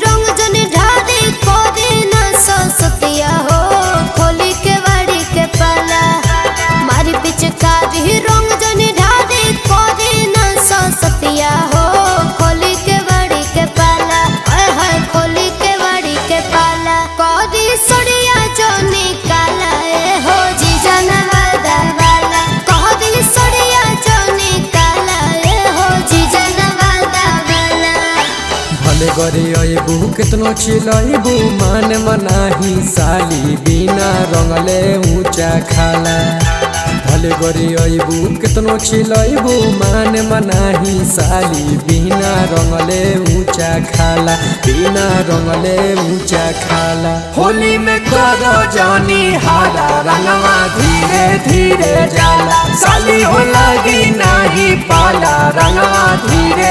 रंग जन ढारे करे ना ससतिया हो खोली के वाड़ी के पाला मारी पिचकारी रंग जन ढारे करे ना ससतिया हो खोली के वाड़ी के पाला हाय खोली के वाड़ी के पाला कदी सड़िया जो निकाला ए हो जीजा नवादा वाला कदी सड़िया जो निकाला ए हो जीजा नवादा वाला भले गरी अबू कितनो चिलबू मान मनाही साली बिना रंगले ऊंचा खाला भले गरी अबू कितनो चिलबू मान मनाही साली बिना रंगले ऊंचा खाला बिना रंगले ऊंचा खाला होली में करो जानी हाला रंगवा धीरे धीरे जाला साली हो लगी नाही पाला रंगवा धीरे